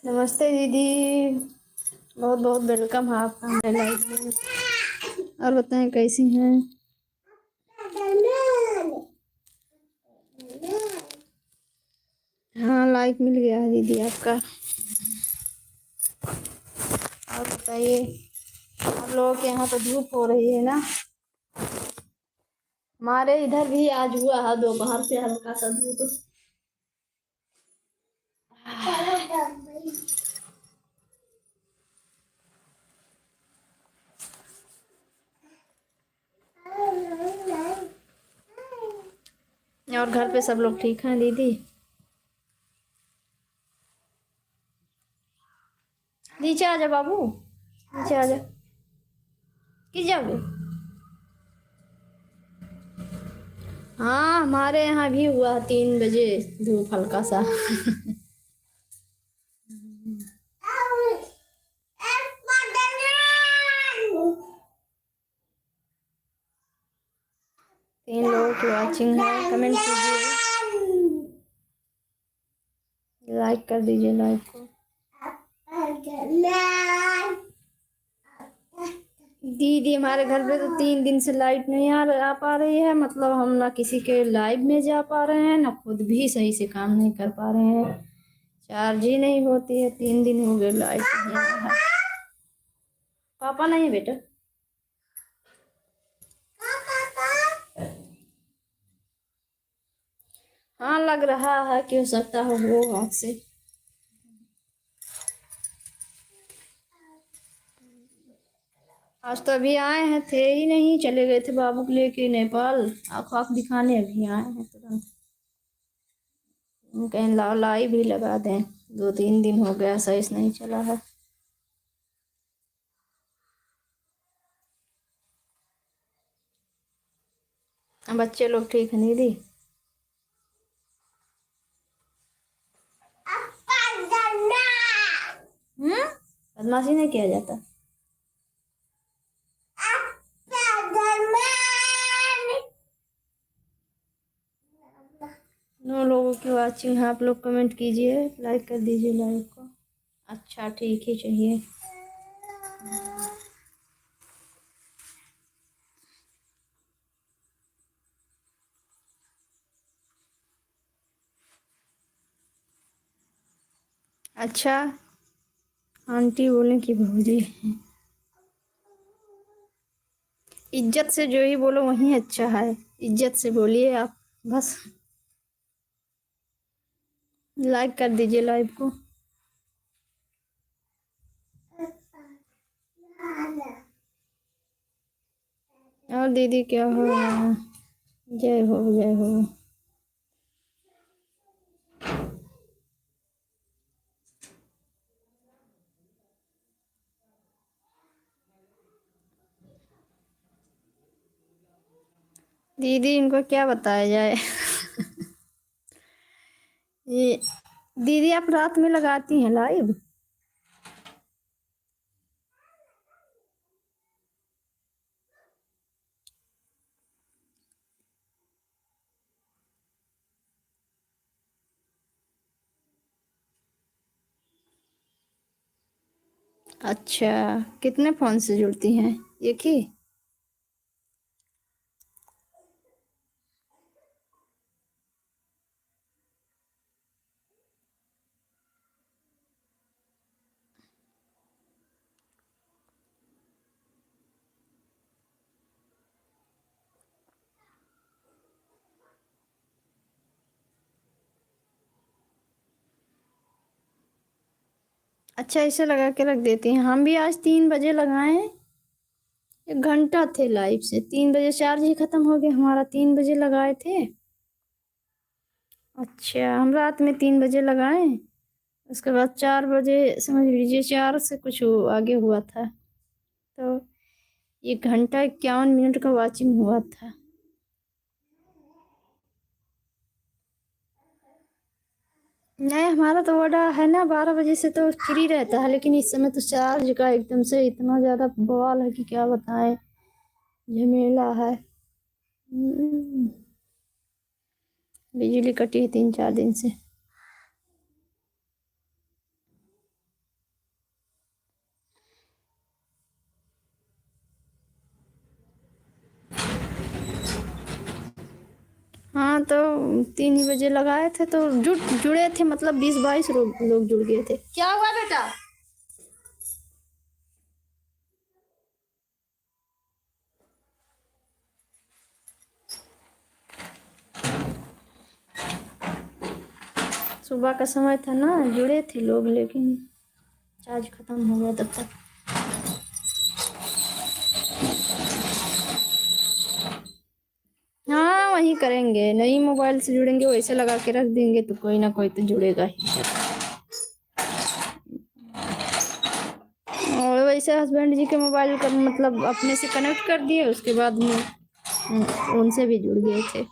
नमस्ते दीदी। बहुत बहुत वेलकम है आपका हमारे लाइफ में। और बताएं कैसी हैं? हाँ, लाइक मिल गया है दीदी आपका। और बताइए, आप लोगों के यहाँ तो धूप हो रही है ना? हमारे इधर भी आज हुआ है दोपहर से हल्का सा धूप। और घर पे सब लोग ठीक हैं दीदी? नीचे आ जा बाबू, नीचे आ जा। किस जाओगे? हाँ, हमारे यहाँ भी हुआ 3 बजे धूप हल्का सा। 3 लोगों की वॉचिंग है, कमेंट कीजिए, लाइक कर दीजिए लाइक को। दीदी हमारे घर पे तो 3 दिन से लाइट नहीं आ पा रही है। मतलब हम ना किसी के लाइव में जा पा रहे हैं, ना खुद भी सही से काम नहीं कर पा रहे हैं। चार्ज ही नहीं होती है। 3 दिन हो गए लाइट नहीं आ रहा। पापा नहीं है बेटा। हाँ, लग रहा है कि हो सकता हो वो हाथ से। आज तो अभी आए हैं, थे ही नहीं, चले गए थे बाबू को लेके नेपाल आँख आँख दिखाने। अभी आए हैं तुरंत। कहीं लाई भी लगा दें। 2-3 दिन हो गया सही से नहीं चला है। बच्चे लोग ठीक है दीदी? बदमाशी नहीं किया जाता। नौ लोगों की वॉचिंग है। आप लोग कमेंट कीजिए, लाइक कर दीजिए लाइव को। अच्छा, ठीक ही चाहिए। अच्छा, आंटी बोले कि भौजी। इज्जत से जो ही बोलो वही अच्छा है। इज्जत से बोलिए आप बस। लाइक कर दीजिए लाइव को। और दीदी क्या हो रहा है? जय हो जय हो। दीदी इनको क्या बताया जाए? ये दीदी आप रात में लगाती हैं लाइव? अच्छा, कितने फोन से जुड़ती हैं? एक ही? अच्छा, इसे लगा के रख देती हैं। हम भी आज 3 बजे लगाए। 1 घंटा थे लाइव से। 3 बजे चार्ज ही खत्म हो गया हमारा। 3 बजे लगाए थे। अच्छा, हम रात में 3 बजे लगाए। उसके बाद 4 बजे, समझ लीजिए 4 से कुछ आगे हुआ था। तो 1 घंटा 51 मिनट का वॉचिंग हुआ था। नहीं, हमारा तो बड़ा है ना, 12 बजे से तो फ्री रहता है। लेकिन इस समय तो चार्ज का एकदम से इतना ज़्यादा बवाल है कि क्या बताएं। झमेला है। बिजली कटी है 3-4 दिन से। हाँ तो 3 ही बजे लगाए थे तो जुड़े थे, मतलब 20-22 लोग जुड़ गए थे। क्या हुआ बेटा? सुबह का समय था ना, जुड़े थे लोग, लेकिन चार्ज खत्म हो गया तब तक। हाँ वही करेंगे, नई मोबाइल से जुड़ेंगे, वैसे लगा के रख देंगे तो कोई ना कोई तो जुड़ेगा ही। और वैसे हस्बैंड जी के मोबाइल का मतलब अपने से कनेक्ट कर दिए, उसके बाद में उनसे भी जुड़ गए थे।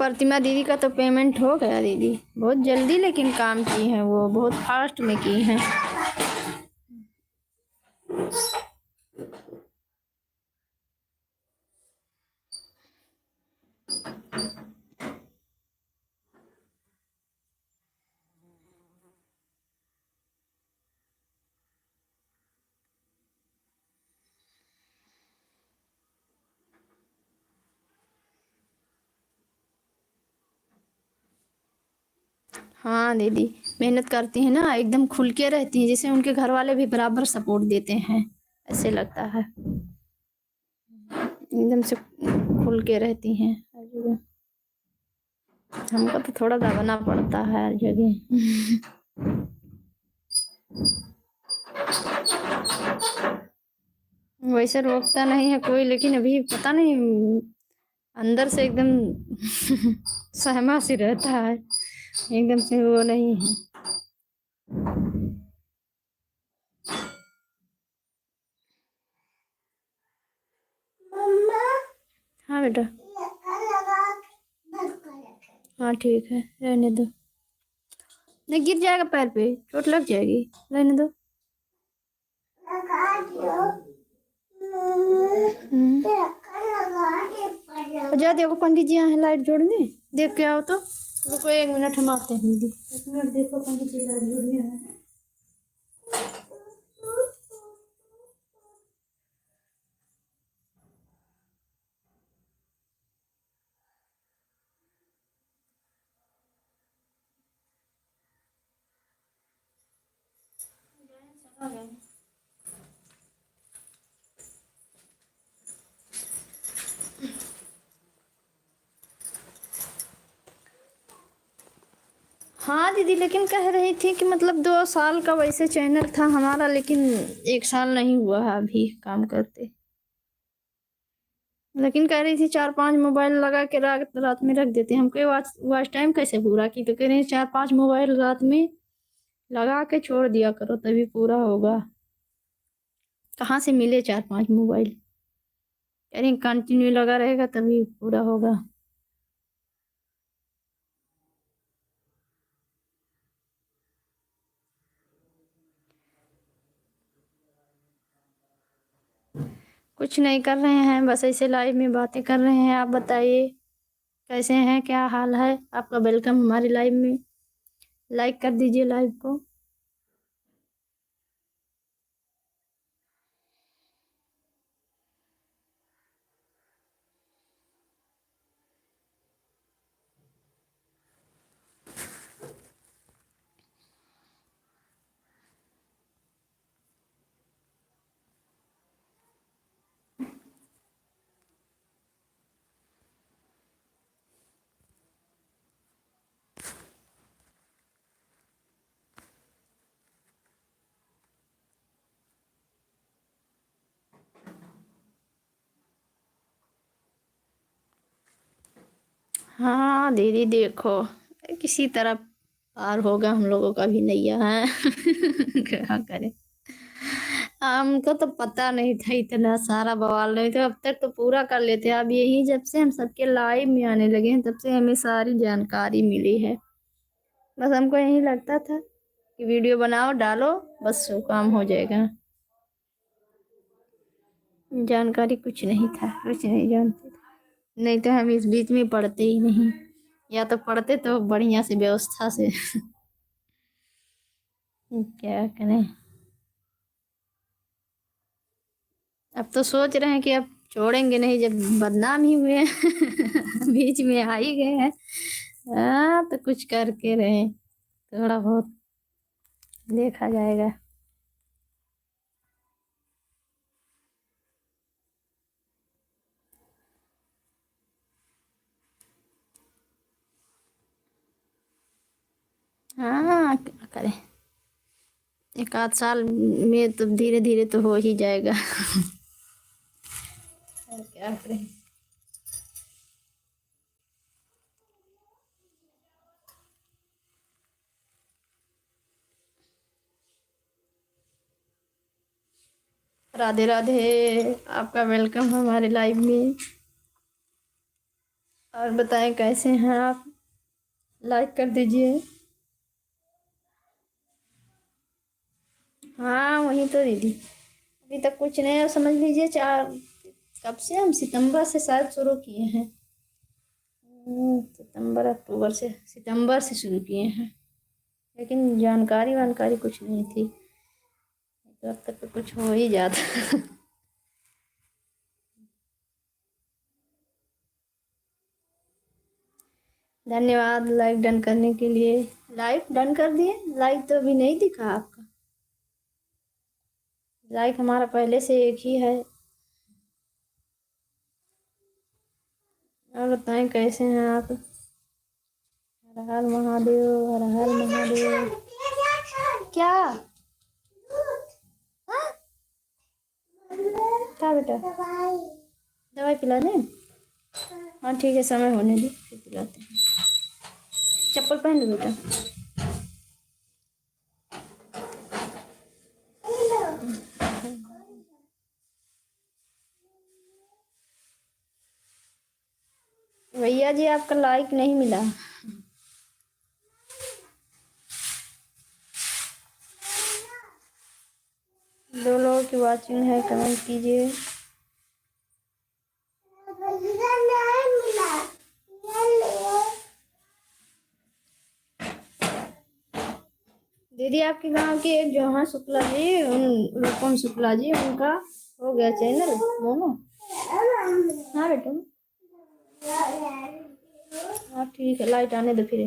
प्रतिमा दीदी का तो पेमेंट हो गया दीदी, बहुत जल्दी लेकिन काम की है, वो बहुत फास्ट में की हैं। हाँ दीदी मेहनत करती है ना, एकदम खुल के रहती है, जैसे उनके घर वाले भी बराबर सपोर्ट देते हैं, ऐसे लगता है एकदम से खुल के रहती हैं हर जगह। हमको तो थोड़ा दबाना पड़ता है हर जगह। वैसे रोकता नहीं है कोई, लेकिन अभी पता नहीं अंदर से एकदम सहमा सी रहता है, एकदम से वो नहीं है। हाँ बेटा, हाँ ठीक है, रहने दो, नहीं गिर जाएगा पैर पे, चोट लग जाएगी, रहने दो। जा देखो पंडित जी यहाँ लाइट जोड़ने, देख के आओ तो। रुको 1 मिनट, हम आते हैं दीदी, 1 मिनट, देखो पंडित जी लाइट जोड़ने आए हैं। हाँ दीदी, लेकिन कह रही थी कि मतलब 2 साल का वैसे चैनल था हमारा, लेकिन 1 साल नहीं हुआ है अभी काम करते। लेकिन कह रही थी 4-5 मोबाइल लगा के रात रात में रख देते हैं। हमको वॉच टाइम कैसे पूरा की, तो कह रही 4-5 मोबाइल रात में लगा के छोड़ दिया करो तभी पूरा होगा। कहाँ से मिले 4-5 मोबाइल, कह रही कंटिन्यू लगा रहेगा तभी पूरा होगा। कुछ नहीं कर रहे हैं, बस ऐसे लाइव में बातें कर रहे हैं। आप बताइए कैसे हैं, क्या हाल है आपका? वेलकम हमारी लाइव में, लाइक कर दीजिए लाइव को। हाँ दीदी देखो, किसी तरह पार होगा हम लोगों का भी नैया है। क्या करें, हमको तो पता नहीं था इतना सारा बवाल नहीं था, अब तक तो पूरा कर लेते। अब यही जब से हम सबके लाइव में आने लगे हैं तब से हमें सारी जानकारी मिली है। बस हमको यही लगता था कि वीडियो बनाओ डालो, बस वो काम हो जाएगा। जानकारी कुछ नहीं था, कुछ नहीं जानते थे। नहीं तो हम इस बीच में पढ़ते ही नहीं, या तो पढ़ते तो बढ़िया से व्यवस्था से। क्या करें। अब तो सोच रहे हैं कि अब छोड़ेंगे नहीं, जब बदनाम ही हुए हैं। बीच में आ ही गए हैं। हाँ तो कुछ करके रहे, थोड़ा बहुत देखा जाएगा। हाँ क्या करें, एक आध साल में तो धीरे धीरे तो हो ही जाएगा। और क्या करें। राधे राधे, आपका वेलकम हमारे लाइव में। और बताएं कैसे हैं आप, लाइक कर दीजिए। हाँ वही तो दीदी, अभी तक कुछ नहीं है, समझ लीजिए चार, कब से हम सितंबर से शायद शुरू किए हैं। सितंबर अक्टूबर से, सितंबर से शुरू किए हैं, लेकिन जानकारी वानकारी कुछ नहीं थी, तो अब तक तो कुछ हो ही जाता। धन्यवाद लाइक डन करने के लिए। लाइक डन कर दिए, लाइक तो अभी नहीं दिखा आपका। लाइक हमारा पहले से एक ही है। और बताएं कैसे हैं आप। हर हर महादेव, हर हर महादेव। क्या, हाँ? क्या बेटा, दवाई पिला दें? हाँ ठीक है, समय होने दे फिर पिलाते हैं। चप्पल पहन लो बेटा। भैया जी आपका लाइक नहीं मिला। 2 लोगों की वॉचिंग है, कमेंट कीजिए। दीदी आपके गांव की एक जो हाँ शुक्ला जी, उन रूपम शुक्ला जी, उनका हो गया चैनल मोनो। हाँ बेटा, हाँ ठीक है, लाइट आने दो फिर।